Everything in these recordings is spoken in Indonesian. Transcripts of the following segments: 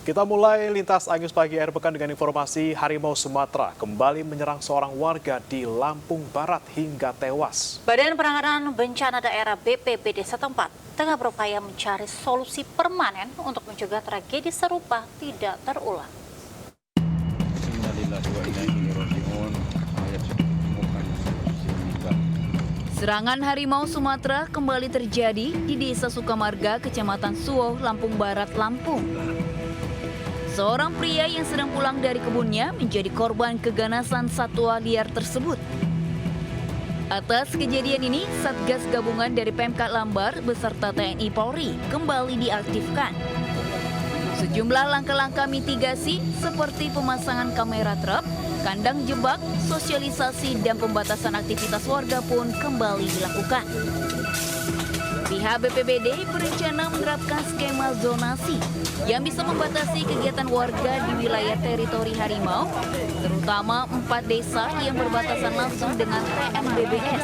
Kita mulai lintas Angus pagi akhir pekan dengan informasi harimau Sumatera kembali menyerang seorang warga di Lampung Barat hingga tewas. Badan Penanganan Bencana Daerah BPBD setempat tengah berupaya mencari solusi permanen untuk mencegah tragedi serupa tidak terulang. Serangan harimau Sumatera kembali terjadi di Desa Sukamarga, Kecamatan Suwoh, Lampung Barat, Lampung. Seorang pria yang sedang pulang dari kebunnya menjadi korban keganasan satwa liar tersebut. Atas kejadian ini, Satgas Gabungan dari Pemkab Lambar beserta TNI Polri kembali diaktifkan. Sejumlah langkah-langkah mitigasi seperti pemasangan kamera trap, kandang jebak, sosialisasi dan pembatasan aktivitas warga pun kembali dilakukan. Pihak BPBD berencana menerapkan skema zonasi yang bisa membatasi kegiatan warga di wilayah teritori harimau, terutama 4 desa yang berbatasan langsung dengan TNBBS.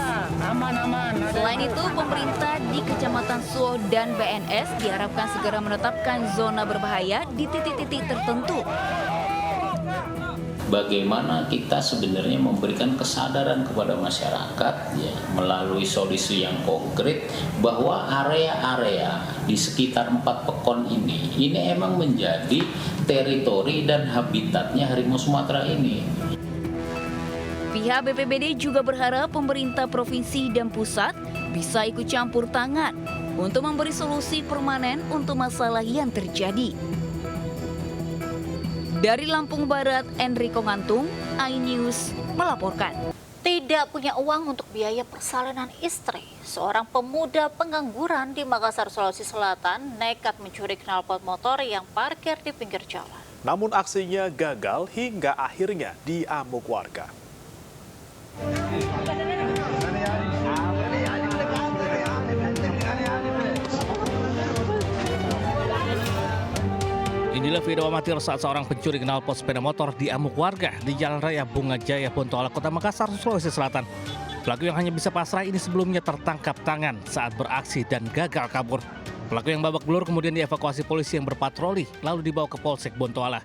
Selain itu, pemerintah di Kecamatan Suwoh dan BNS diharapkan segera menetapkan zona berbahaya di titik-titik tertentu. Bagaimana kita sebenarnya memberikan kesadaran kepada masyarakat ya, melalui solusi yang konkret bahwa area-area di sekitar 4 pekon ini emang menjadi teritori dan habitatnya harimau Sumatera ini. Pihak BPBD juga berharap pemerintah provinsi dan pusat bisa ikut campur tangan untuk memberi solusi permanen untuk masalah yang terjadi. Dari Lampung Barat, Enrico Ngantung, iNews melaporkan. Tidak punya uang untuk biaya persalinan istri, seorang pemuda pengangguran di Makassar, Sulawesi Selatan nekat mencuri knalpot motor yang parkir di pinggir jalan. Namun aksinya gagal hingga akhirnya diamuk warga. Inilah video amatir saat seorang pencuri knalpot sepeda motor diamuk warga di Jalan Raya Bunga Jaya, Bontoala, Kota Makassar, Sulawesi Selatan. Pelaku yang hanya bisa pasrah ini sebelumnya tertangkap tangan saat beraksi dan gagal kabur. Pelaku yang babak belur kemudian dievakuasi polisi yang berpatroli lalu dibawa ke Polsek Bontoala.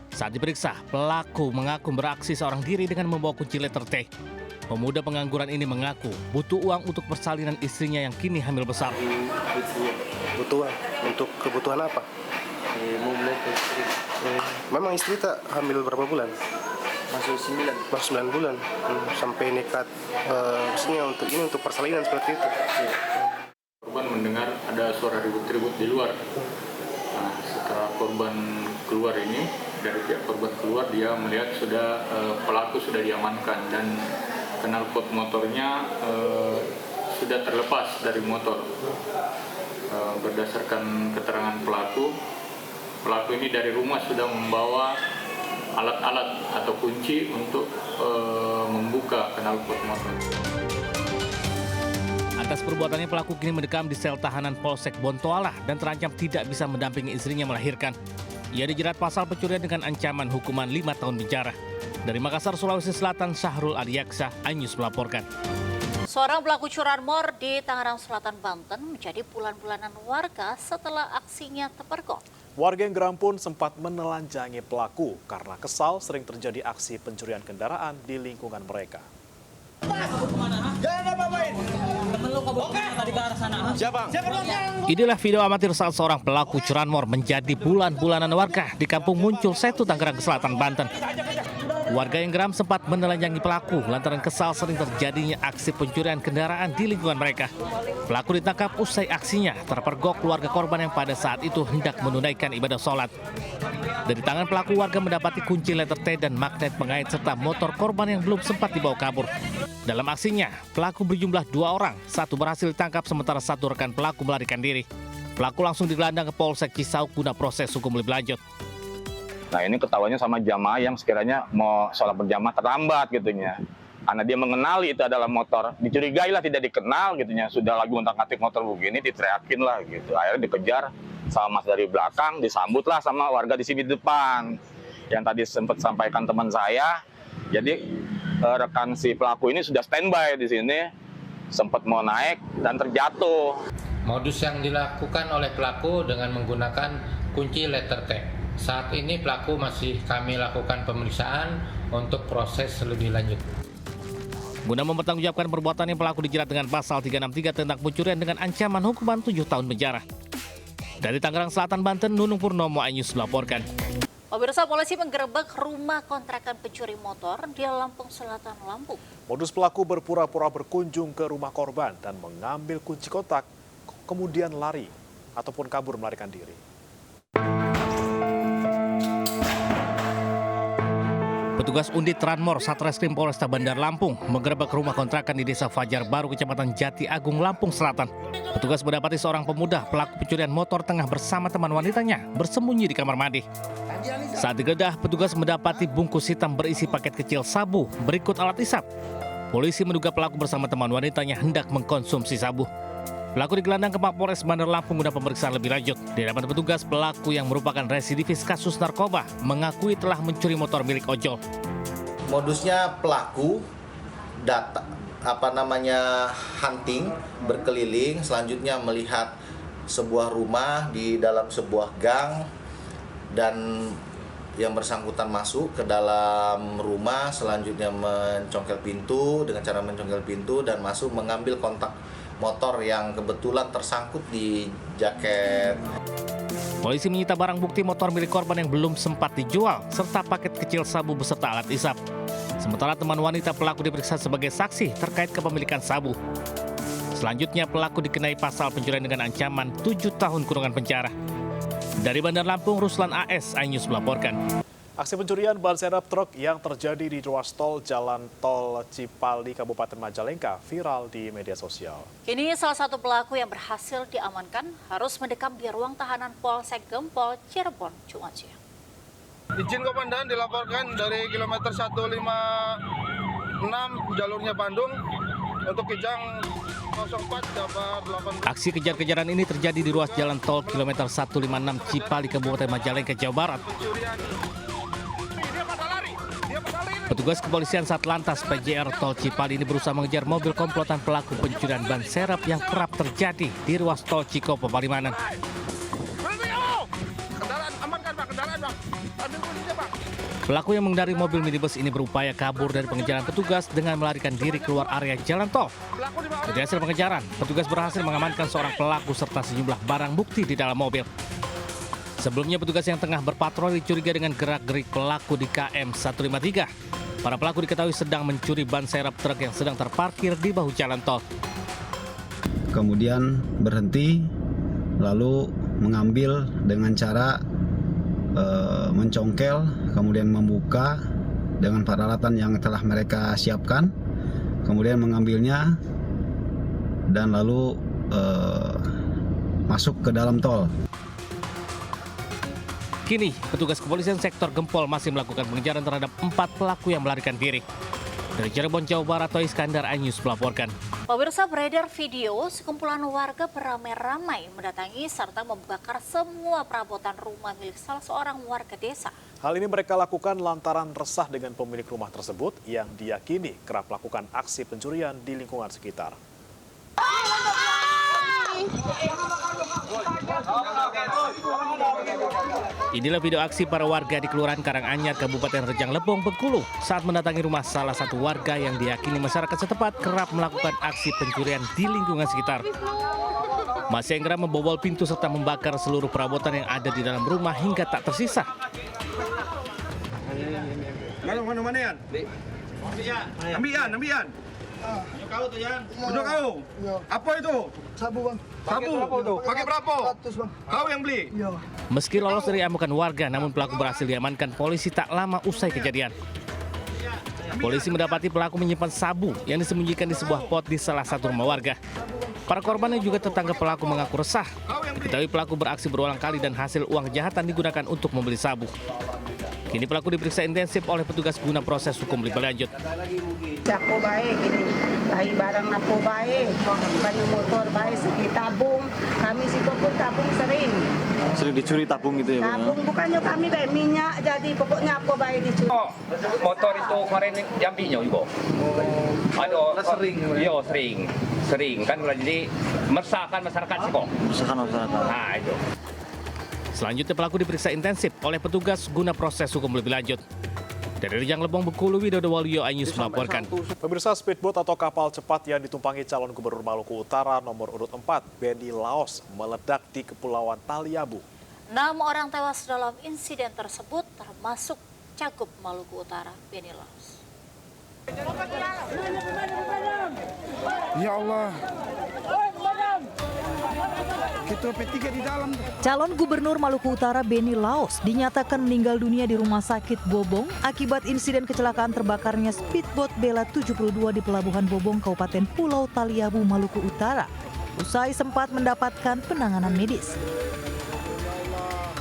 Saat diperiksa, pelaku mengaku beraksi seorang diri dengan membawa kunci letter T. Pemuda pengangguran ini mengaku butuh uang untuk persalinan istrinya yang kini hamil besar. Butuh uang untuk kebutuhan apa? Memang istri tak hamil berapa bulan? Masuk 9 bulan. Sampai nekat maksudnya untuk persalinan seperti itu. Korban mendengar ada suara ribut-ribut di luar. Nah, setelah korban keluar ini, dari pihak korban keluar, dia melihat sudah pelaku sudah diamankan dan knalpot motornya sudah terlepas dari motor. Berdasarkan keterangan pelaku ini dari rumah sudah membawa alat-alat atau kunci untuk membuka knalpot motor. Atas perbuatannya, pelaku kini mendekam di sel tahanan Polsek Bontoala dan terancam tidak bisa mendampingi istrinya melahirkan. Ia dijerat pasal pencurian dengan ancaman hukuman 5 tahun penjara. Dari Makassar, Sulawesi Selatan, Syahrul Adiaksa, iNews melaporkan. Seorang pelaku curanmor di Tangerang Selatan, Banten menjadi bulan-bulanan warga setelah aksinya terpergok. Warga yang geram pun sempat menelanjangi pelaku karena kesal sering terjadi aksi pencurian kendaraan di lingkungan mereka. Inilah video amatir saat seorang pelaku curanmor menjadi bulan-bulanan warga di Kampung Muncul Setu, Tangerang Selatan, Banten. Warga yang geram sempat menelanjangi pelaku lantaran kesal sering terjadinya aksi pencurian kendaraan di lingkungan mereka. Pelaku ditangkap usai aksinya terpergok keluarga korban yang pada saat itu hendak menunaikan ibadah sholat. Dari tangan pelaku, warga mendapati kunci letter T dan magnet pengait serta motor korban yang belum sempat dibawa kabur. Dalam aksinya, pelaku berjumlah 2 orang, 1 berhasil ditangkap sementara 1 rekan pelaku melarikan diri. Pelaku langsung digelandang ke Polsek Cisauk guna proses hukum lebih lanjut. Nah, ini ketahuannya sama jamaah yang sekiranya mau sholat berjamaah terlambat gitunya. Karena dia mengenali itu adalah motor, dicurigai lah tidak dikenal gitunya. Sudah lagi untak-atik motor begini, diteriakin lah gitu. Akhirnya dikejar sama mas dari belakang, disambut lah sama warga di sini di depan. Yang tadi sempat sampaikan teman saya, jadi rekan si pelaku ini sudah standby di sini, sempat mau naik dan terjatuh. Modus yang dilakukan oleh pelaku dengan menggunakan kunci letter T. Saat ini pelaku masih kami lakukan pemeriksaan untuk proses lebih lanjut. Guna mempertanggungjawabkan perbuatannya, pelaku dijerat dengan pasal 363 tentang pencurian dengan ancaman hukuman 7 tahun penjara. Dari Tangerang Selatan, Banten, Nunung Purnomo, iNews melaporkan. Pemirsa, polisi menggerebek rumah kontrakan pencuri motor di Lampung Selatan, Lampung. Modus pelaku berpura-pura berkunjung ke rumah korban dan mengambil kunci kotak, kemudian lari ataupun kabur melarikan diri. Petugas Undit Ranmor Satreskrim Polresta Bandar Lampung menggerebek rumah kontrakan di Desa Fajar Baru, Kecamatan Jati Agung, Lampung Selatan. Petugas mendapati seorang pemuda pelaku pencurian motor tengah bersama teman wanitanya bersembunyi di kamar mandi. Saat digeledah, petugas mendapati bungkus hitam berisi paket kecil sabu berikut alat isap. Polisi menduga pelaku bersama teman wanitanya hendak mengkonsumsi sabu. Pelaku digelandang ke Mapolres Bandar Lampung guna pemeriksaan lebih lanjut. Di hadapan petugas, pelaku yang merupakan residivis kasus narkoba mengakui telah mencuri motor milik ojol. Modusnya pelaku hunting berkeliling, selanjutnya melihat sebuah rumah di dalam sebuah gang dan yang bersangkutan masuk ke dalam rumah, selanjutnya mencongkel pintu dengan cara mencongkel pintu dan masuk mengambil kontak motor yang kebetulan tersangkut di jaket. Polisi menyita barang bukti motor milik korban yang belum sempat dijual, serta paket kecil sabu beserta alat isap. Sementara teman wanita pelaku diperiksa sebagai saksi terkait kepemilikan sabu. Selanjutnya pelaku dikenai pasal pencurian dengan ancaman 7 tahun kurungan penjara. Dari Bandar Lampung, Ruslan AS, iNews melaporkan. Aksi pencurian ban serep truk yang terjadi di ruas tol Jalan Tol Cipali, Kabupaten Majalengka viral di media sosial. Kini salah satu pelaku yang berhasil diamankan harus mendekam di ruang tahanan Polsek Gempol, Cirebon, Jumat siang. Izin komandan dilaporkan dari kilometer 156 jalurnya Bandung untuk Kijang 04 Jabar 8. Aksi kejar-kejaran ini terjadi di ruas jalan tol kilometer 156 Cipali, Kabupaten Majalengka, Jawa Barat. Petugas kepolisian Satlantas PJR Tol Cipali ini berusaha mengejar mobil komplotan pelaku pencurian ban serep yang kerap terjadi di ruas tol Cikopo, Palimanan. Pelaku yang mengendari mobil minibus ini berupaya kabur dari pengejaran petugas dengan melarikan diri keluar area jalan tol. Dari hasil pengejaran, petugas berhasil mengamankan seorang pelaku serta sejumlah barang bukti di dalam mobil. Sebelumnya petugas yang tengah berpatroli curiga dengan gerak-gerik pelaku di KM 153. Para pelaku diketahui sedang mencuri ban serep truk yang sedang terparkir di bahu jalan tol. Kemudian berhenti, lalu mengambil dengan cara mencongkel, kemudian membuka dengan peralatan yang telah mereka siapkan, kemudian mengambilnya dan lalu masuk ke dalam tol. Kini, petugas kepolisian sektor Gempol masih melakukan pengejaran terhadap 4 pelaku yang melarikan diri. Dari Cirebon, Jawa Barat, Toy Iskandar, iNews melaporkan. Pemirsa, beredar video sekumpulan warga beramai-ramai mendatangi serta membakar semua perabotan rumah milik salah seorang warga desa. Hal ini mereka lakukan lantaran resah dengan pemilik rumah tersebut yang diyakini kerap melakukan aksi pencurian di lingkungan sekitar. Inilah video aksi para warga di Kelurahan Karanganyar, Kabupaten Rejang Lebong, Bengkulu saat mendatangi rumah salah satu warga yang diyakini masyarakat setempat kerap melakukan aksi pencurian di lingkungan sekitar. Masa yang geram membobol pintu serta membakar seluruh perabotan yang ada di dalam rumah hingga tak tersisa. Ambian. Punya kau? Apa itu? Sabu, Bang. Sabu? Pakai berapa? 100, Bang. Kau yang beli? Iya. Meski lolos dari amukan warga, namun pelaku berhasil diamankan polisi tak lama usai kejadian. Polisi mendapati pelaku menyimpan sabu yang disembunyikan di sebuah pot di salah satu rumah warga. Para korban yang juga tetangga pelaku mengaku resah. Diketahui pelaku beraksi berulang kali dan hasil uang kejahatan digunakan untuk membeli sabu. Kini pelaku diperiksa intensif oleh petugas guna proses hukum lebih lanjut. Aku baik ini, bayi barang aku baik, banyak motor baik, segi tabung, kami situ pun tabung sering. Sering dicuri tabung gitu ya? Tabung bukannya kami baik minyak, jadi pokoknya aku baik dicuri. Motor itu kemarin jambinya juga. Ada sering. Iya sering kan jadi meresahkan masyarakat sih kok. Meresahkan masyarakat. Nah itu. Selanjutnya pelaku diperiksa intensif oleh petugas guna proses hukum lebih lanjut. Dari Rejang Lebong, Bengkulu, Widodo Waluyo, iNews melaporkan. Pemirsa, speedboat atau kapal cepat yang ditumpangi calon gubernur Maluku Utara nomor urut 4, Benny Laos, meledak di Kepulauan Taliabu. 6 orang tewas dalam insiden tersebut, termasuk Cagup Maluku Utara, Benny Laos. Ya Allah. Ketua P3 di dalam. Calon Gubernur Maluku Utara Benny Laos dinyatakan meninggal dunia di Rumah Sakit Bobong akibat insiden kecelakaan terbakarnya speedboat Bela 72 di Pelabuhan Bobong, Kabupaten Pulau Taliabu, Maluku Utara. Usai sempat mendapatkan penanganan medis.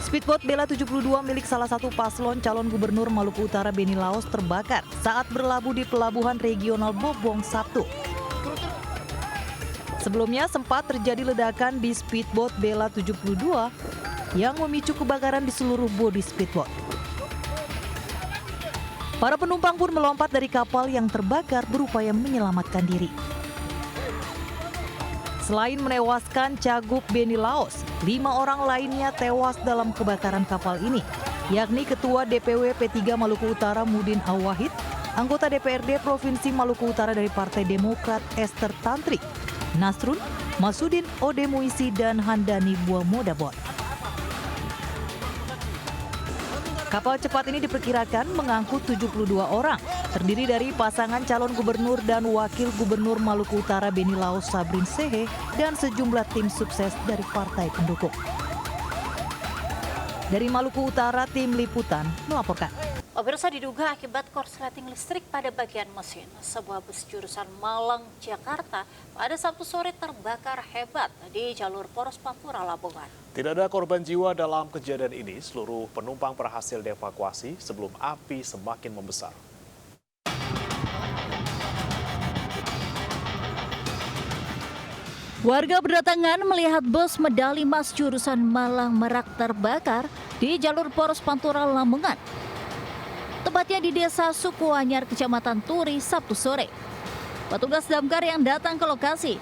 Speedboat Bela 72 milik salah satu paslon calon Gubernur Maluku Utara Benny Laos terbakar saat berlabuh di Pelabuhan Regional Bobong Sabtu. Sebelumnya sempat terjadi ledakan di speedboat Bela 72 yang memicu kebakaran di seluruh bodi speedboat. Para penumpang pun melompat dari kapal yang terbakar berupaya menyelamatkan diri. Selain menewaskan Cagup Benny Laos, 5 orang lainnya tewas dalam kebakaran kapal ini, yakni Ketua DPW P3 Maluku Utara Mudin Awahid, anggota DPRD Provinsi Maluku Utara dari Partai Demokrat Esther Tantri, Nasrun, Masudin Ode Muisi, dan Handani Buamodabon. Kapal cepat ini diperkirakan mengangkut 72 orang, terdiri dari pasangan calon gubernur dan wakil gubernur Maluku Utara Benny Laos Sabrin Sehe dan sejumlah tim sukses dari partai pendukung. Dari Maluku Utara, tim liputan melaporkan. Pemirsa, diduga akibat korsleting listrik pada bagian mesin, sebuah bus jurusan Malang, Jakarta pada Sabtu sore terbakar hebat di jalur Poros Pantura, Lamongan. Tidak ada korban jiwa dalam kejadian ini, seluruh penumpang berhasil dievakuasi sebelum api semakin membesar. Warga berdatangan melihat bus medali emas jurusan Malang Merak terbakar di jalur Poros Pantura, Lamongan. Tepatnya di Desa Sukuanyar, Kecamatan Turi, Sabtu sore. Petugas damkar yang datang ke lokasi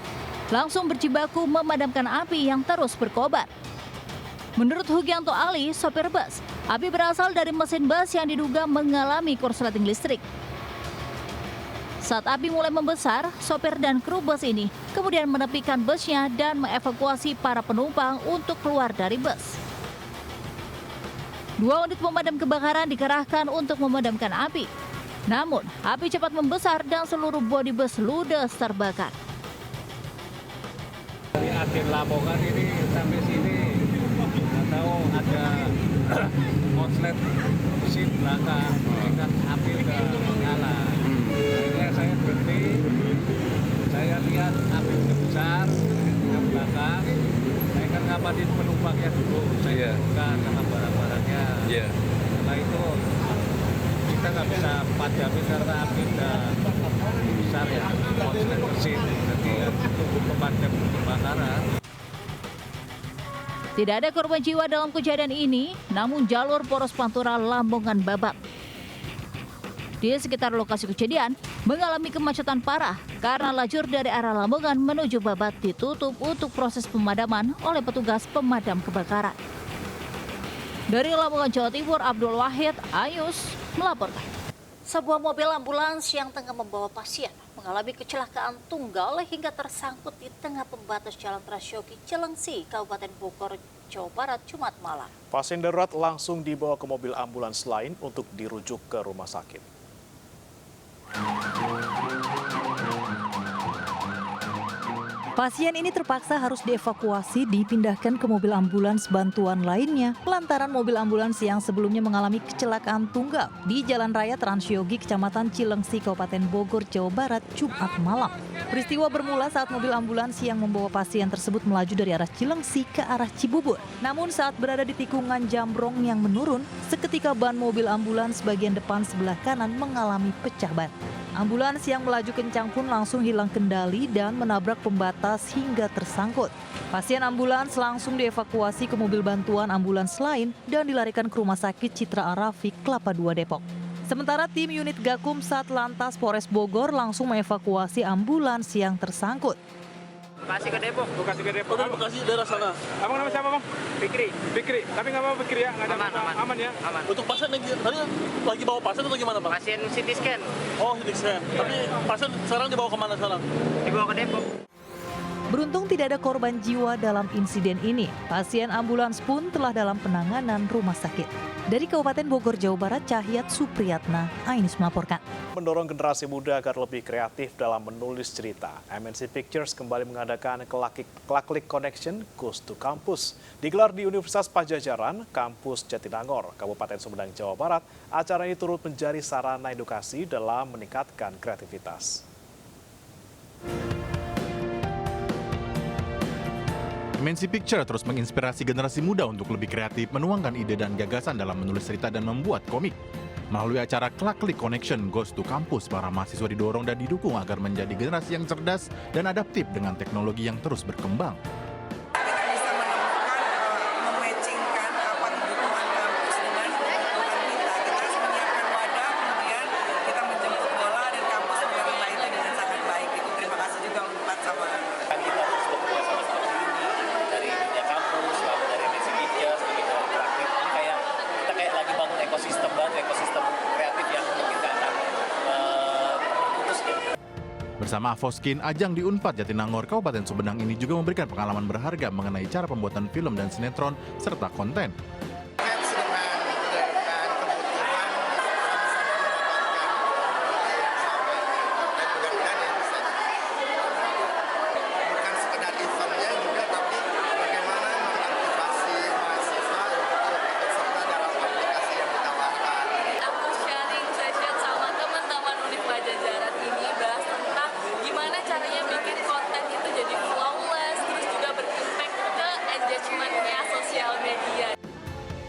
langsung berjibaku memadamkan api yang terus berkobar. Menurut Hugianto Ali, sopir bus, api berasal dari mesin bus yang diduga mengalami korsleting listrik. Saat api mulai membesar, sopir dan kru bus ini kemudian menepikan busnya dan mengevakuasi para penumpang untuk keluar dari bus. 2 unit pemadam kebakaran dikerahkan untuk memadamkan api. Namun, api cepat membesar dan seluruh bodi bus ludes terbakar. Dari akhir Lamongan ini sampai sini, nggak tahu ada konslet mesin belakang, kan api udah nyala. Akhirnya saya berhenti, saya lihat api udah besar ke belakang. Saya kan ngapain penumpangnya dulu, saya buka sama barang-barangnya. Setelah itu kita nggak bisa padamin karena api udah besar ya, konslet mesin. Jadi tunggu pemadam kebakaran. Tidak ada korban jiwa dalam kejadian ini, namun jalur Poros Pantura Lamongan babak. Di sekitar lokasi kejadian mengalami kemacetan parah karena lajur dari arah Lamongan menuju Babat ditutup untuk proses pemadaman oleh petugas pemadam kebakaran. Dari Lamongan, Jawa Timur, Abdul Wahid, iNews melaporkan. Sebuah mobil ambulans yang tengah membawa pasien mengalami kecelakaan tunggal hingga tersangkut di tengah pembatas Jalan Trasyogi Cilengsi, Kabupaten Bogor, Jawa Barat, Jumat malam. Pasien darurat langsung dibawa ke mobil ambulans lain untuk dirujuk ke rumah sakit. Pasien ini terpaksa harus dievakuasi dipindahkan ke mobil ambulans bantuan lainnya lantaran mobil ambulans yang sebelumnya mengalami kecelakaan tunggal di Jalan Raya Transyogi, Kecamatan Cilengsi, Kabupaten Bogor, Jawa Barat, Jumat malam. Peristiwa bermula saat mobil ambulans yang membawa pasien tersebut melaju dari arah Cilengsi ke arah Cibubur. Namun saat berada di tikungan Jambrong yang menurun, seketika ban mobil ambulans bagian depan sebelah kanan mengalami pecah ban. Ambulans yang melaju kencang pun langsung hilang kendali dan menabrak pembatas hingga tersangkut. Pasien ambulans langsung dievakuasi ke mobil bantuan ambulans lain dan dilarikan ke Rumah Sakit Citra Arafik, Kelapa II, Depok. Sementara tim unit Gakum Satlantas Polres Bogor langsung mengevakuasi ambulans yang tersangkut. Bekasi ke Depok. Bekasi ke Depok. Dari Bekasi daerah sana. Abang nama siapa, Bang? Fikri. Fikri, tapi nggak apa-apa Fikri ya? Nggak ada Aman ya? Aman. Untuk pasien tadi lagi bawa pasien atau gimana, Bang? Pasien CT scan. Oh, CT scan. Tapi pasien sekarang dibawa kemana sekarang? Dibawa ke Depok. Beruntung tidak ada korban jiwa dalam insiden ini. Pasien ambulans pun telah dalam penanganan rumah sakit. Dari Kabupaten Bogor, Jawa Barat, Cahyat Supriyatna, Ainus melaporkan. Mendorong generasi muda agar lebih kreatif dalam menulis cerita, MNC Pictures kembali mengadakan Klaklik Connection Goes to Campus. Digelar di Universitas Pajajaran, Kampus Jatinangor, Kabupaten Sumedang, Jawa Barat. Acara ini turut menjadi sarana edukasi dalam meningkatkan kreativitas. MNC Picture terus menginspirasi generasi muda untuk lebih kreatif, menuangkan ide dan gagasan dalam menulis cerita dan membuat komik. Melalui acara Klaklik Connection Goes to Campus, para mahasiswa didorong dan didukung agar menjadi generasi yang cerdas dan adaptif dengan teknologi yang terus berkembang. Bersama Foskin, ajang di Unpad Jatinangor, Kabupaten Sumedang ini juga memberikan pengalaman berharga mengenai cara pembuatan film dan sinetron serta konten.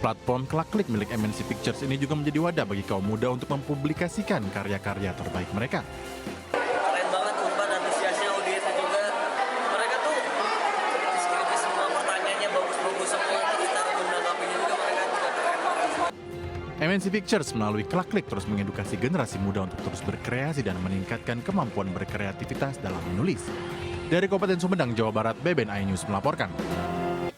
Platform Klaklik milik MNC Pictures ini juga menjadi wadah bagi kaum muda untuk mempublikasikan karya-karya terbaik mereka. Keren banget Unpad, antusiasnya, audiensnya juga. Mereka tuh skripsi semua, pertanyaannya bagus-bagus semua, terus cara menanggapinya juga mereka juga keren banget. MNC Pictures melalui Klaklik terus mengedukasi generasi muda untuk terus berkreasi dan meningkatkan kemampuan berkreativitas dalam menulis. Dari Kabupaten Sumedang, Jawa Barat, Beben iNews melaporkan.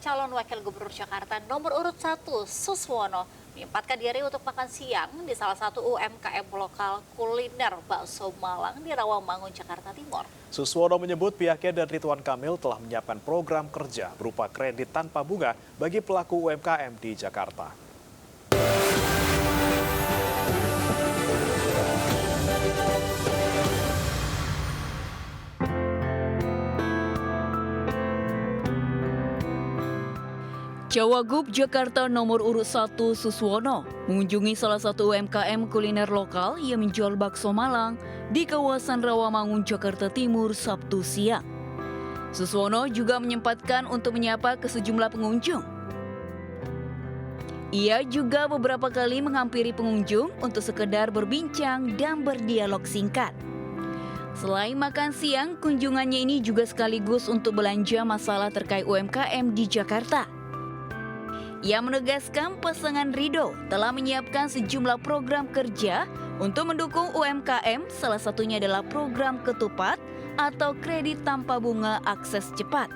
Calon Wakil Gubernur Jakarta nomor urut 1 Suswono menyempatkan diri untuk makan siang di salah satu UMKM lokal kuliner bakso Malang di Rawamangun, Jakarta Timur. Suswono menyebut pihaknya dan Ridwan Kamil telah menyiapkan program kerja berupa kredit tanpa bunga bagi pelaku UMKM di Jakarta. Cawagup Jakarta nomor urut 1 Suswono mengunjungi salah satu UMKM kuliner lokal yang menjual bakso Malang di kawasan Rawamangun, Jakarta Timur, Sabtu siang. Suswono juga menyempatkan untuk menyapa ke sejumlah pengunjung. Ia juga beberapa kali menghampiri pengunjung untuk sekedar berbincang dan berdialog singkat. Selain makan siang, kunjungannya ini juga sekaligus untuk belanja masalah terkait UMKM di Jakarta. Ia menegaskan pasangan Ridho telah menyiapkan sejumlah program kerja untuk mendukung UMKM, salah satunya adalah program ketupat atau kredit tanpa bunga akses cepat.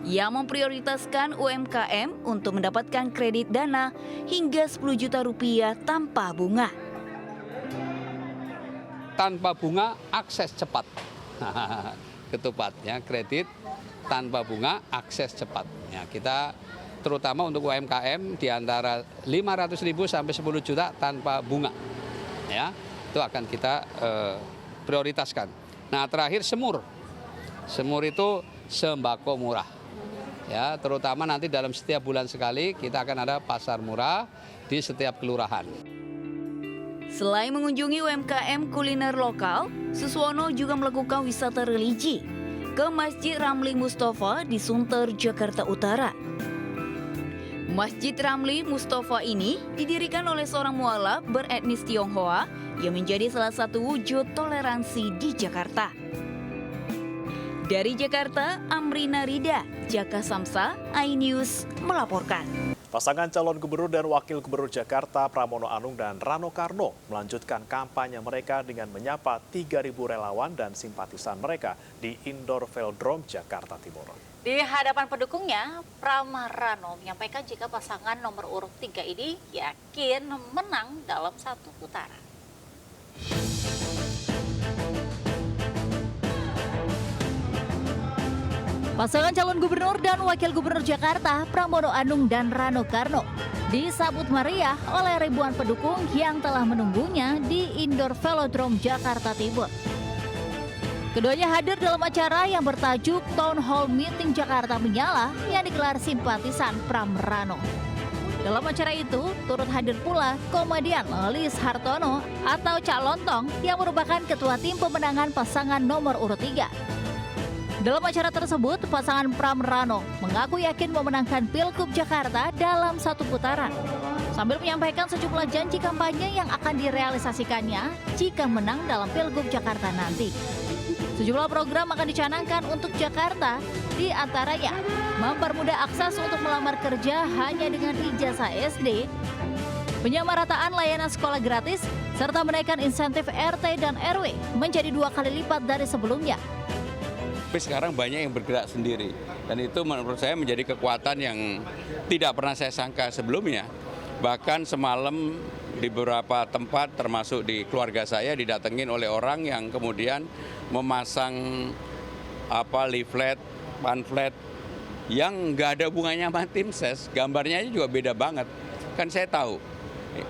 Ia memprioritaskan UMKM untuk mendapatkan kredit dana hingga 10 juta rupiah tanpa bunga. Tanpa bunga akses cepat. Ketupatnya kredit tanpa bunga akses cepat. Ya, kita terutama untuk UMKM di antara 500.000 sampai 10 juta tanpa bunga. Ya, itu akan kita prioritaskan. Nah, terakhir semur. Semur itu sembako murah. Ya, terutama nanti dalam setiap bulan sekali kita akan ada pasar murah di setiap kelurahan. Selain mengunjungi UMKM kuliner lokal, Suswono juga melakukan wisata religi ke Masjid Ramli Mustafa di Sunter, Jakarta Utara. Masjid Ramli Mustafa ini didirikan oleh seorang mualaf beretnis Tionghoa yang menjadi salah satu wujud toleransi di Jakarta. Dari Jakarta, Amrina Rida, Jaka Samsa, iNews melaporkan. Pasangan calon gubernur dan wakil gubernur Jakarta Pramono Anung dan Rano Karno melanjutkan kampanye mereka dengan menyapa 3.000 relawan dan simpatisan mereka di Indoor Velodrome Jakarta Timur. Di hadapan pendukungnya, Rano menyampaikan jika pasangan nomor urut 3 ini yakin menang dalam satu putaran. Pasangan calon gubernur dan wakil gubernur Jakarta, Pramono Anung dan Rano Karno, disambut meriah oleh ribuan pendukung yang telah menunggunya di Indoor Velodrome Jakarta Timur. Keduanya hadir dalam acara yang bertajuk Town Hall Meeting Jakarta Menyala yang digelar simpatisan Pram Rano. Dalam acara itu, turut hadir pula komedian Lilis Hartono atau Cak Lontong yang merupakan ketua tim pemenangan pasangan nomor urut 3. Dalam acara tersebut, pasangan Pram Rano mengaku yakin memenangkan Pilgub Jakarta dalam satu putaran, sambil menyampaikan sejumlah janji kampanye yang akan direalisasikannya jika menang dalam Pilgub Jakarta nanti. Sejumlah program akan dicanangkan untuk Jakarta, di antaranya mempermudah akses untuk melamar kerja hanya dengan ijazah SD, penyamarataan layanan sekolah gratis, serta menaikkan insentif RT dan RW menjadi 2 kali lipat dari sebelumnya. Tapi sekarang banyak yang bergerak sendiri, dan itu menurut saya menjadi kekuatan yang tidak pernah saya sangka sebelumnya. Bahkan semalam di beberapa tempat termasuk di keluarga saya didatengin oleh orang yang kemudian memasang leaflet, pamflet yang nggak ada hubungannya sama tim ses, gambarnya juga beda banget. Kan saya tahu.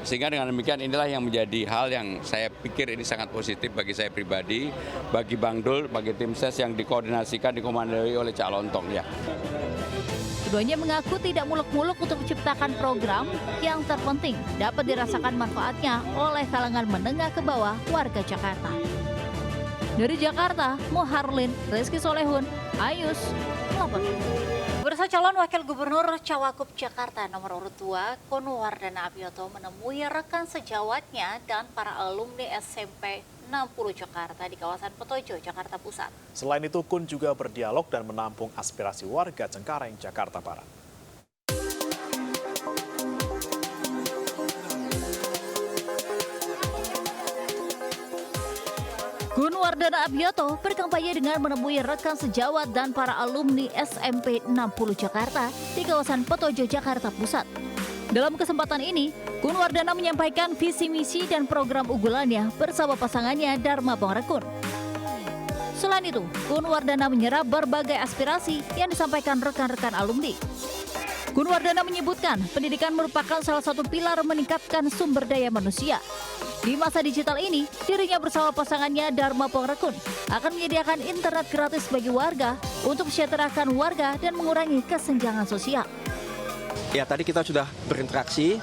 Sehingga dengan demikian inilah yang menjadi hal yang saya pikir ini sangat positif bagi saya pribadi, bagi Bang Dul, bagi tim ses yang dikoordinasikan, dikomandoi oleh Cak Lontong ya. Keduanya mengaku tidak muluk-muluk untuk menciptakan program yang terpenting dapat dirasakan manfaatnya oleh kalangan menengah ke bawah warga Jakarta. Dari Jakarta, Muharlin, Rizky Solehun, Ayus, melaporkan. Bursa calon wakil gubernur Cawagup Jakarta nomor urut 2, Kunwardana Abioto menemui rekan sejawatnya dan para alumni SMP 60 Jakarta di kawasan Petojo, Jakarta Pusat. Selain itu, Kun juga berdialog dan menampung aspirasi warga Cengkareng, Jakarta Barat. Kunwardana Abioto berkampanye dengan menemui rekan sejawat dan para alumni SMP 60 Jakarta di kawasan Petojo, Jakarta Pusat. Dalam kesempatan ini, Kunwardana menyampaikan visi misi dan program unggulannya bersama pasangannya Dharma Pongrekun. Selain itu, Kunwardana menyerap berbagai aspirasi yang disampaikan rekan-rekan alumni. Kunwardana menyebutkan pendidikan merupakan salah satu pilar meningkatkan sumber daya manusia. Di masa digital ini, dirinya bersama pasangannya Dharma Pongrekun akan menyediakan internet gratis bagi warga untuk mensejahterakan warga dan mengurangi kesenjangan sosial. Ya, tadi kita sudah berinteraksi.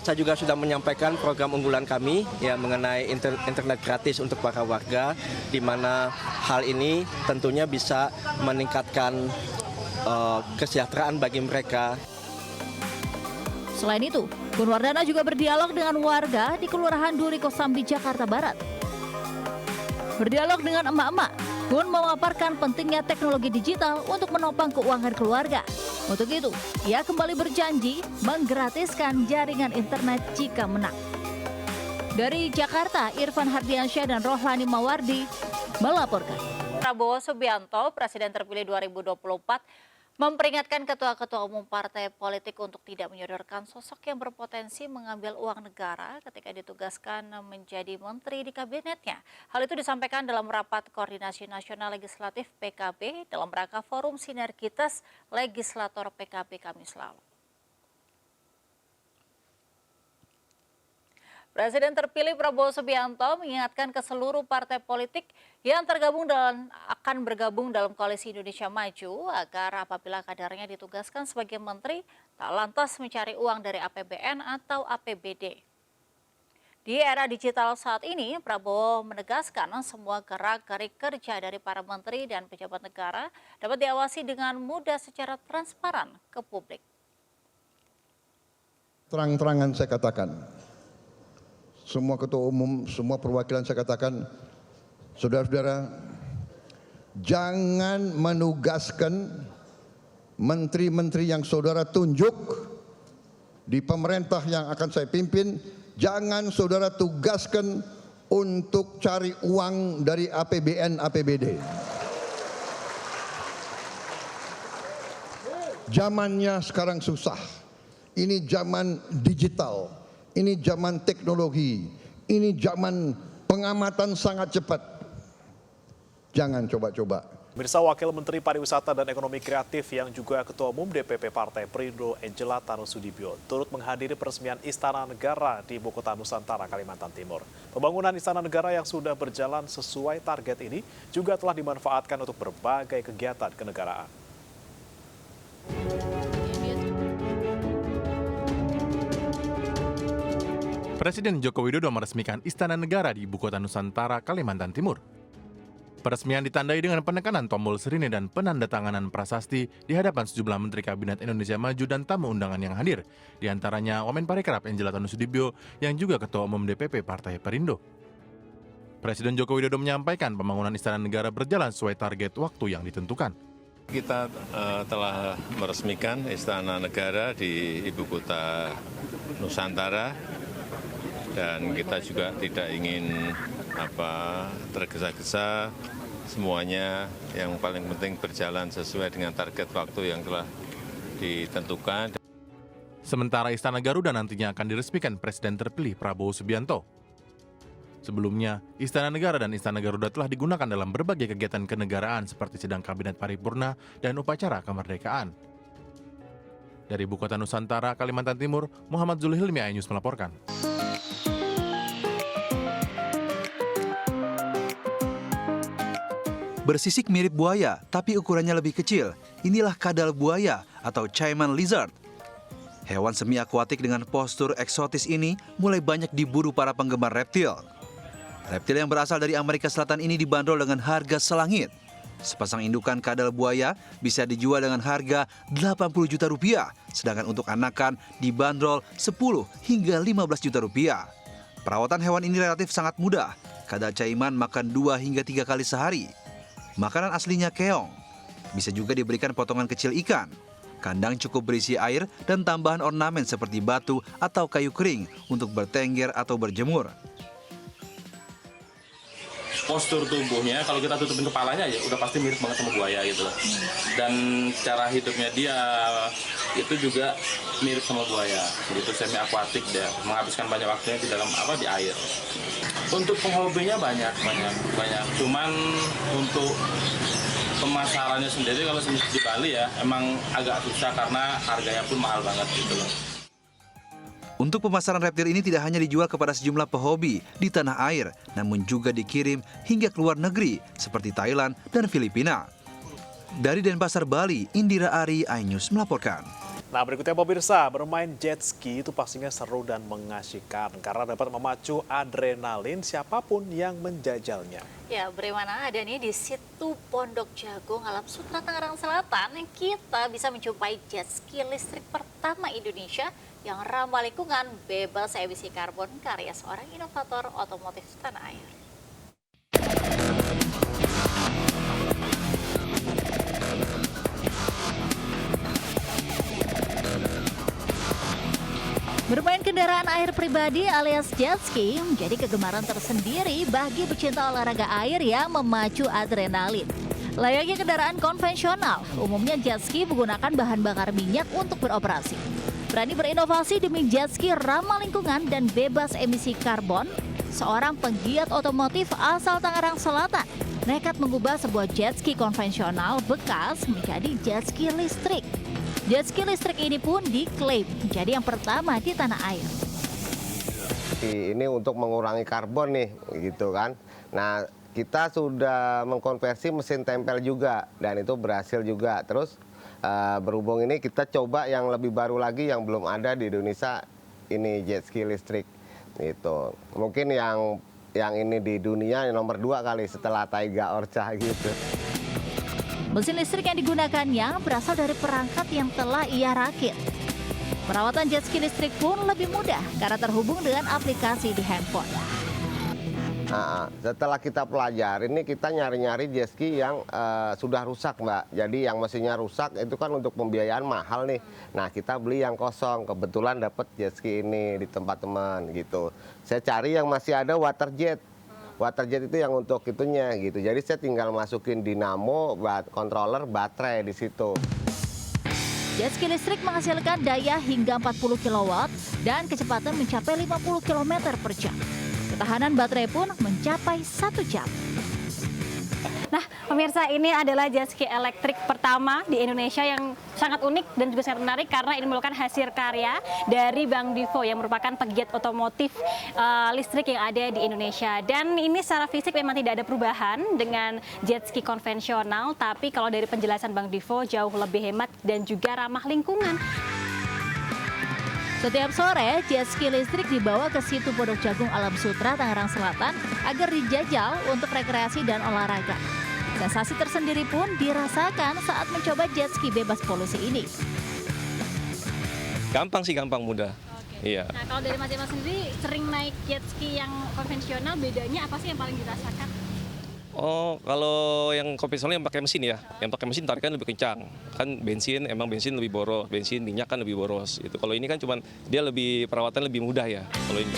Saya juga sudah menyampaikan program unggulan kami ya mengenai internet gratis untuk para warga, di mana hal ini tentunya bisa meningkatkan kesejahteraan bagi mereka. Selain itu, Kunwardana juga berdialog dengan warga di Kelurahan Duri Kosambi, Jakarta Barat. Berdialog dengan emak-emak, Kun memaparkan pentingnya teknologi digital untuk menopang keuangan keluarga. Untuk itu, ia kembali berjanji menggratiskan jaringan internet jika menang. Dari Jakarta, Irfan Hardiansyah dan Rohlani Mawardi melaporkan. Prabowo Subianto, Presiden terpilih 2024, memperingatkan ketua-ketua umum partai politik untuk tidak menyodorkan sosok yang berpotensi mengambil uang negara ketika ditugaskan menjadi menteri di kabinetnya. Hal itu disampaikan dalam rapat koordinasi nasional legislatif PKB dalam rangka forum sinergitas legislator PKB Kamis lalu. Presiden terpilih Prabowo Subianto mengingatkan ke seluruh partai politik yang tergabung dan akan bergabung dalam Koalisi Indonesia Maju agar apabila kadernya ditugaskan sebagai menteri tak lantas mencari uang dari APBN atau APBD. Di era digital saat ini, Prabowo menegaskan semua gerak-gerik kerja dari para menteri dan pejabat negara dapat diawasi dengan mudah secara transparan ke publik. Terang-terangan saya katakan, semua ketua umum, semua perwakilan saya katakan, saudara-saudara, jangan menugaskan menteri-menteri yang saudara tunjuk di pemerintah yang akan saya pimpin, jangan saudara tugaskan untuk cari uang dari APBN, APBD. Zamannya sekarang susah. Ini zaman digital, ini zaman teknologi, ini zaman pengamatan sangat cepat. Jangan coba-coba. Pemirsa, Wakil Menteri Pariwisata dan Ekonomi Kreatif yang juga Ketua Umum DPP Partai Perindo Angela Tanusudibio turut menghadiri peresmian Istana Negara di Ibu Kota Nusantara, Kalimantan Timur. Pembangunan Istana Negara yang sudah berjalan sesuai target ini juga telah dimanfaatkan untuk berbagai kegiatan kenegaraan. Presiden Joko Widodo meresmikan Istana Negara di Ibu Kota Nusantara, Kalimantan Timur. Peresmian ditandai dengan penekanan tombol sirine dan penandatanganan prasasti di hadapan sejumlah Menteri Kabinet Indonesia Maju dan tamu undangan yang hadir, di antaranya Wamen-Parekraf Angela Tanusudibio yang juga Ketua Umum DPP Partai Perindo. Presiden Joko Widodo menyampaikan pembangunan Istana Negara berjalan sesuai target waktu yang ditentukan. Kita telah meresmikan Istana Negara di Ibu Kota Nusantara dan kita juga tidak ingin tergesa-gesa, semuanya yang paling penting berjalan sesuai dengan target waktu yang telah ditentukan. Sementara Istana Garuda nantinya akan diresmikan Presiden terpilih Prabowo Subianto. Sebelumnya, Istana Negara dan Istana Garuda telah digunakan dalam berbagai kegiatan kenegaraan seperti sidang Kabinet Paripurna dan upacara kemerdekaan. Dari Ibu Kota Nusantara, Kalimantan Timur, Muhammad Zulhilmi, iNews melaporkan. Bersisik mirip buaya, tapi ukurannya lebih kecil. Inilah kadal buaya atau Cayman lizard. Hewan semi akuatik dengan postur eksotis ini mulai banyak diburu para penggemar reptil. Reptil yang berasal dari Amerika Selatan ini dibanderol dengan harga selangit. Sepasang indukan kadal buaya bisa dijual dengan harga 80 juta rupiah, sedangkan untuk anakan dibanderol 10 hingga 15 juta rupiah. Perawatan hewan ini relatif sangat mudah. Kadal Cayman makan 2 hingga 3 kali sehari. Makanan aslinya keong. Bisa juga diberikan potongan kecil ikan. Kandang cukup berisi air dan tambahan ornamen seperti batu atau kayu kering untuk bertengger atau berjemur. Postur tubuhnya, kalau kita tutupin kepalanya ya udah pasti mirip banget sama buaya gitu loh. Dan cara hidupnya dia itu juga mirip sama buaya. Gitu, semi akuatik dia, menghabiskan banyak waktunya di dalam di air. Untuk penghobinya banyak. Cuman untuk pemasarannya sendiri kalau di Bali ya emang agak susah karena harganya pun mahal banget gitu loh. Untuk pemasaran reptil ini tidak hanya dijual kepada sejumlah pehobi di tanah air, namun juga dikirim hingga ke luar negeri seperti Thailand dan Filipina. Dari Denpasar, Bali, Indira Ari, iNews melaporkan. Nah, berikutnya pemirsa, bermain jet ski itu pastinya seru dan mengasyikkan karena dapat memacu adrenalin siapapun yang menjajalnya. Ya, bagaimana ada nih di situ Pondok Jagung, Alam Sutra, Tangerang Selatan, kita bisa menjumpai jet ski listrik pertama Indonesia yang ramah lingkungan, bebas emisi karbon, karya seorang inovator otomotif tanah air. Bermain kendaraan air pribadi alias jet ski menjadi kegemaran tersendiri bagi pecinta olahraga air yang memacu adrenalin. Layaknya kendaraan konvensional, umumnya jet ski menggunakan bahan bakar minyak untuk beroperasi. Berani berinovasi demi jet ski ramah lingkungan dan bebas emisi karbon, seorang penggiat otomotif asal Tangerang Selatan nekat mengubah sebuah jet ski konvensional bekas menjadi jet ski listrik. Jet ski listrik ini pun diklaim menjadi yang pertama di tanah air. Ini untuk mengurangi karbon nih, gitu kan. Nah, kita sudah mengkonversi mesin tempel juga, dan itu berhasil juga. Terus berhubung ini kita coba yang lebih baru lagi yang belum ada di Indonesia, ini jet ski listrik. Gitu. Mungkin yang ini di dunia nomor 2 kali setelah Taiga Orca gitu. Mesin listrik yang digunakannya berasal dari perangkat yang telah ia rakit. Perawatan jet ski listrik pun lebih mudah karena terhubung dengan aplikasi di handphone. Setelah kita pelajari ini kita nyari-nyari jet ski yang sudah rusak, Mbak. Jadi yang mesinnya rusak itu kan untuk pembiayaan mahal nih. Nah, kita beli yang kosong. Kebetulan dapat jet ski ini di tempat teman gitu. Saya cari yang masih ada water jet. Water jet itu yang untuk itunya gitu. Jadi saya tinggal masukin dinamo, controller, baterai di situ. Jet ski listrik menghasilkan daya hingga 40 kW dan kecepatan mencapai 50 km per jam. Ketahanan baterai pun mencapai 1 jam. Nah, pemirsa, ini adalah jet ski elektrik pertama di Indonesia yang sangat unik dan juga sangat menarik karena ini merupakan hasil karya dari Bang Divo yang merupakan pegiat otomotif listrik yang ada di Indonesia. Dan ini secara fisik memang tidak ada perubahan dengan jet ski konvensional, tapi kalau dari penjelasan Bang Divo jauh lebih hemat dan juga ramah lingkungan. Setiap sore, jet ski listrik dibawa ke situ Pondok Jagung Alam Sutra, Tangerang Selatan agar dijajal untuk rekreasi dan olahraga. Sensasi tersendiri pun dirasakan saat mencoba jet ski bebas polusi ini. Gampang sih, gampang, mudah. Iya. Nah, kalau dari Mas Dimas sendiri sering naik jet ski yang konvensional, bedanya apa sih yang paling dirasakan? Oh, kalau yang konvensional yang pakai mesin ya, yang pakai mesin tarikan lebih kencang. Kan bensin, emang bensin lebih boros, bensin minyak kan lebih boros. Itu kalau ini kan cuman dia lebih perawatan lebih mudah ya kalau ini.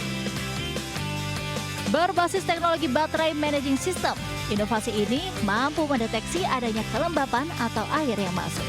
Berbasis teknologi baterai managing system, inovasi ini mampu mendeteksi adanya kelembapan atau air yang masuk.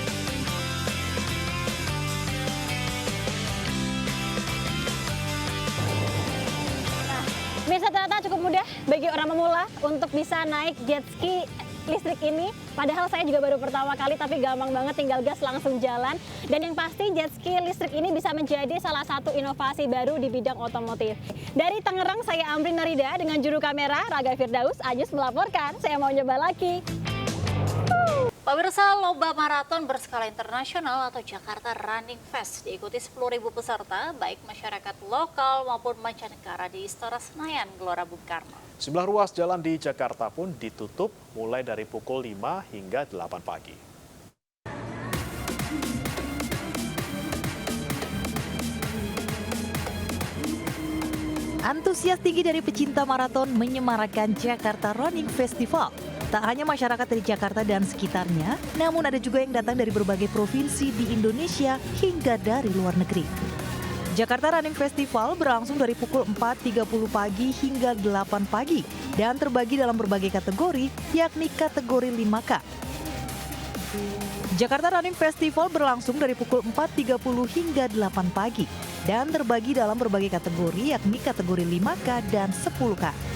Pemirsa, ternyata cukup mudah bagi orang pemula untuk bisa naik jet ski listrik ini. Padahal saya juga baru pertama kali, tapi gampang banget, tinggal gas langsung jalan. Dan yang pasti jet ski listrik ini bisa menjadi salah satu inovasi baru di bidang otomotif. Dari Tangerang, saya Amrin Narida dengan juru kamera Raga Firdaus, Ajus melaporkan. Saya mau nyoba lagi. Pemirsa, lomba maraton berskala internasional atau Jakarta Running Fest diikuti 10.000 peserta, baik masyarakat lokal maupun mancanegara di Istora Senayan, Gelora Bung Karno. Sejumlah ruas jalan di Jakarta pun ditutup mulai dari pukul 5 hingga 8 pagi. Antusias tinggi dari pecinta maraton menyemarakan Jakarta Running Festival. Tak hanya masyarakat dari Jakarta dan sekitarnya, namun ada juga yang datang dari berbagai provinsi di Indonesia hingga dari luar negeri. Jakarta Running Festival berlangsung dari pukul 4.30 pagi hingga 8 pagi dan terbagi dalam berbagai kategori, yakni kategori 5K. Jakarta Running Festival berlangsung dari pukul 4.30 hingga 8 pagi dan terbagi dalam berbagai kategori, yakni kategori 5K dan 10K.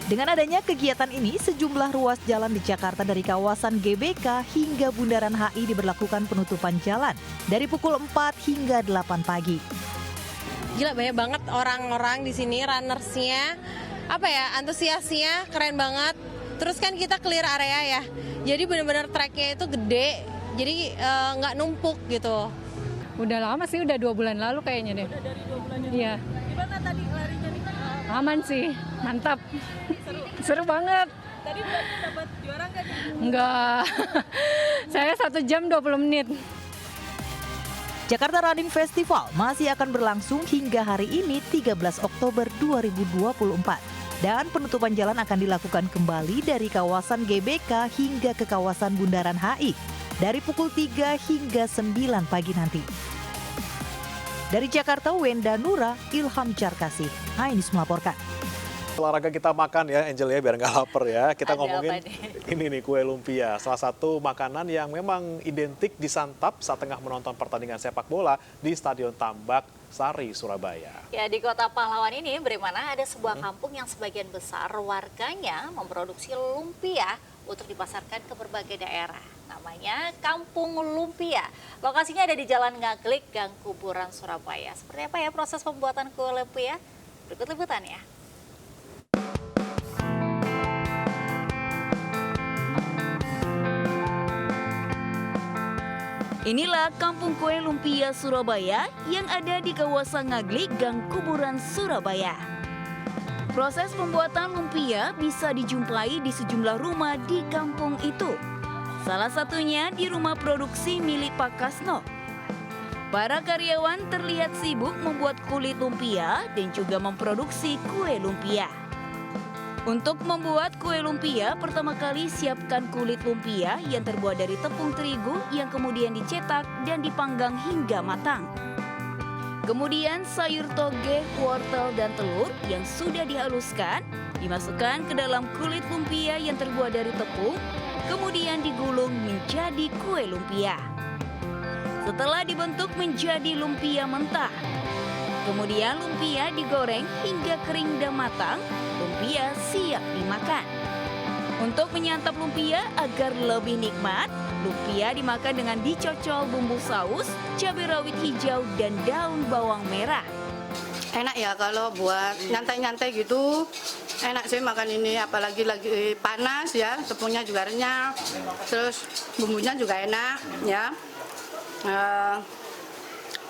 Dengan adanya kegiatan ini, sejumlah ruas jalan di Jakarta dari kawasan GBK hingga Bundaran HI diberlakukan penutupan jalan dari pukul 4 hingga 8 pagi. Gila, banyak banget orang-orang di sini, runnersnya, antusiasnya keren banget. Terus kan kita clear area ya, jadi benar-benar tracknya itu gede, jadi nggak numpuk gitu. Udah lama sih, udah 2 bulan lalu kayaknya deh. Udah dari 2 bulan. Iya. Gimana tadi larinya nih? Aman sih, mantap. Seru banget. Tadi berarti dapat juara nggak nih? Enggak, saya 1 jam 20 menit. Jakarta Running Festival masih akan berlangsung hingga hari ini 13 Oktober 2024. Dan penutupan jalan akan dilakukan kembali dari kawasan GBK hingga ke kawasan Bundaran HI dari pukul 3 hingga 9 pagi nanti. Dari Jakarta, Wenda Nura, Ilham Jarkasih, Ainus melaporkan. Olahraga kita makan ya, Angel ya, biar nggak lapar ya. Kita ngomongin ini nih, kue lumpia. Salah satu makanan yang memang identik disantap saat tengah menonton pertandingan sepak bola di Stadion Tambak Sari, Surabaya. Ya, di Kota Pahlawan ini bagaimana ada sebuah kampung yang sebagian besar warganya memproduksi lumpia untuk dipasarkan ke berbagai daerah. Namanya Kampung Lumpia. Lokasinya ada di Jalan Ngaglik, Gang Kuburan, Surabaya. Seperti apa ya proses pembuatan kue lumpia? Berikut liputannya. Inilah Kampung Kue Lumpia Surabaya yang ada di kawasan Ngaglik, Gang Kuburan, Surabaya. Proses pembuatan lumpia bisa dijumpai di sejumlah rumah di kampung itu. Salah satunya di rumah produksi milik Pak Kasno. Para karyawan terlihat sibuk membuat kulit lumpia dan juga memproduksi kue lumpia. Untuk membuat kue lumpia, pertama kali siapkan kulit lumpia yang terbuat dari tepung terigu yang kemudian dicetak dan dipanggang hingga matang. Kemudian sayur toge, wortel, dan telur yang sudah dihaluskan dimasukkan ke dalam kulit lumpia yang terbuat dari tepung, kemudian digulung menjadi kue lumpia. Setelah dibentuk menjadi lumpia mentah, kemudian lumpia digoreng hingga kering dan matang, lumpia siap dimakan. Untuk menyantap lumpia agar lebih nikmat, lumpia dimakan dengan dicocol bumbu saus, cabai rawit hijau, dan daun bawang merah. Enak ya kalau buat nyantai-nyantai gitu, enak sih makan ini, apalagi lagi panas ya, tepungnya juga renyah, terus bumbunya juga enak ya.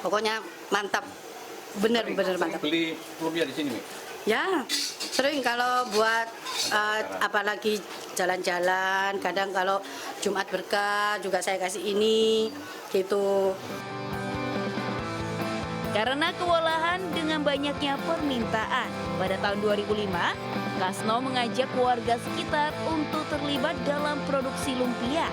Pokoknya mantap, bener-bener mantap. Beli lumpia di sini, Ya, sering kalau buat apalagi jalan-jalan, kadang kalau Jumat berkah juga saya kasih ini, gitu. Karena kewalahan dengan banyaknya permintaan, pada tahun 2005, Kasno mengajak warga sekitar untuk terlibat dalam produksi lumpia.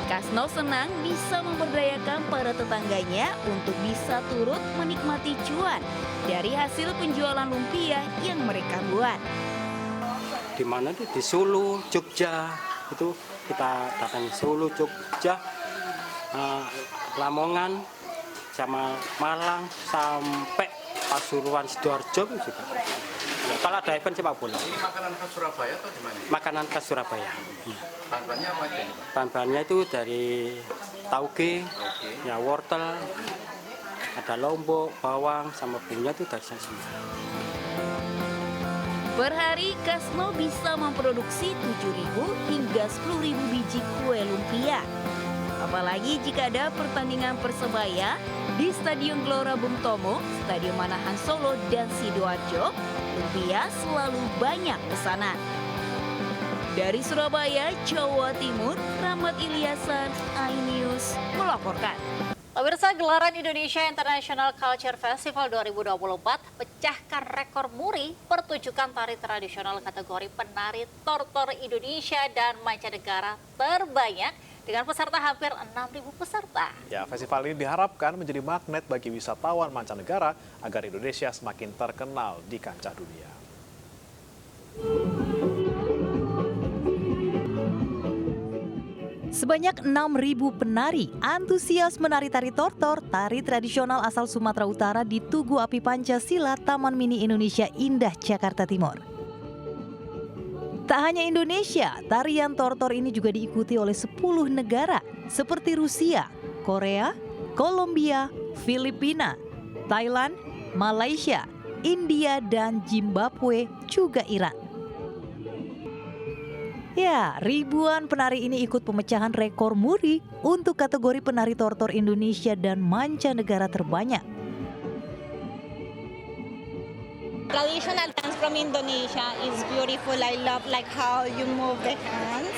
Kasno senang bisa memberdayakan para tetangganya untuk bisa turut menikmati cuan dari hasil penjualan lumpia yang mereka buat. Di mana tuh? Di Solo, Jogja, itu kita datangi Solo, Jogja, Lamongan, sama Malang, sampai Pasuruan, Sidoarjo juga. Ya, kalau ada event sepak bola. Ini makanan khas Surabaya atau di mana? Makanan khas Surabaya. Bahan-bahannya apa aja ini, Pak? Bahan-bahannya itu dari tauge, ya wortel, ada lombok, bawang, sama bumbunya itu dari sana semua. Per hari, Kasno bisa memproduksi 7.000 hingga 10.000 biji kue lumpia. Apalagi jika ada pertandingan Persebaya di Stadion Gelora Bung Tomo, Stadion Manahan Solo, dan Sidoarjo, lumpia selalu banyak pesanan. Dari Surabaya, Jawa Timur, Rahmat Ilyasan, iNews melaporkan. Pemirsa, gelaran Indonesia International Culture Festival 2024 pecahkan rekor muri pertunjukan tari tradisional kategori penari tortor Indonesia dan mancanegara terbanyak dengan peserta hampir 6.000 peserta. Ya, festival ini diharapkan menjadi magnet bagi wisatawan mancanegara agar Indonesia semakin terkenal di kancah dunia. Sebanyak 6.000 penari antusias menari tari tortor, tari tradisional asal Sumatera Utara di Tugu Api Pancasila, Taman Mini Indonesia Indah, Jakarta Timur. Tak hanya Indonesia, tarian tortor ini juga diikuti oleh 10 negara seperti Rusia, Korea, Kolombia, Filipina, Thailand, Malaysia, India, dan Zimbabwe, juga Iran. Ya, ribuan penari ini ikut pemecahan rekor muri untuk kategori penari tortor Indonesia dan mancanegara terbanyak. Traditional dance from Indonesia is beautiful. I love like how you move the hands,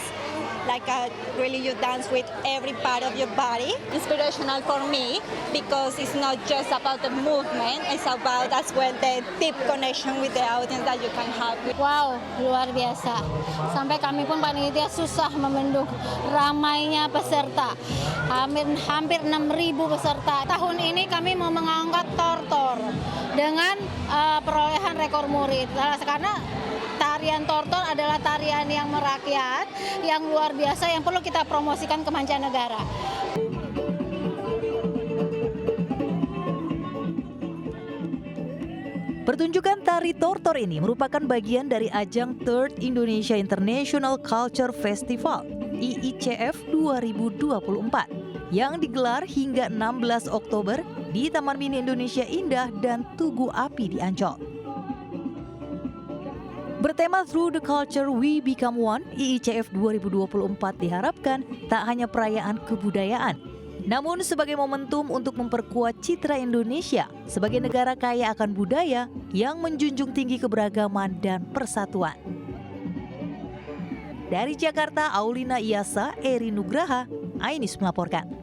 like really you dance with every part of your body. Inspirational for me because it's not just about the movement, it's about as well the deep connection with the audience that you can have. Wow, luar biasa. Sampai kami pun panitia susah membendung ramainya peserta. Hampir 6.000 peserta. Tahun ini kami mau mengangkat tortor dengan perolehan rekor muri. Karena tarian tortor adalah tarian yang merakyat, yang luar biasa, yang perlu kita promosikan ke mancanegara. Pertunjukan tari tortor ini merupakan bagian dari ajang Third Indonesia International Culture Festival IICF 2024 yang digelar hingga 16 Oktober di Taman Mini Indonesia Indah dan Tugu Api di Ancol. Bertema Through the Culture We Become One, IICF 2024 diharapkan tak hanya perayaan kebudayaan, namun sebagai momentum untuk memperkuat citra Indonesia sebagai negara kaya akan budaya yang menjunjung tinggi keberagaman dan persatuan. Dari Jakarta, Aulina Iyasa, Eri Nugraha, iNews melaporkan.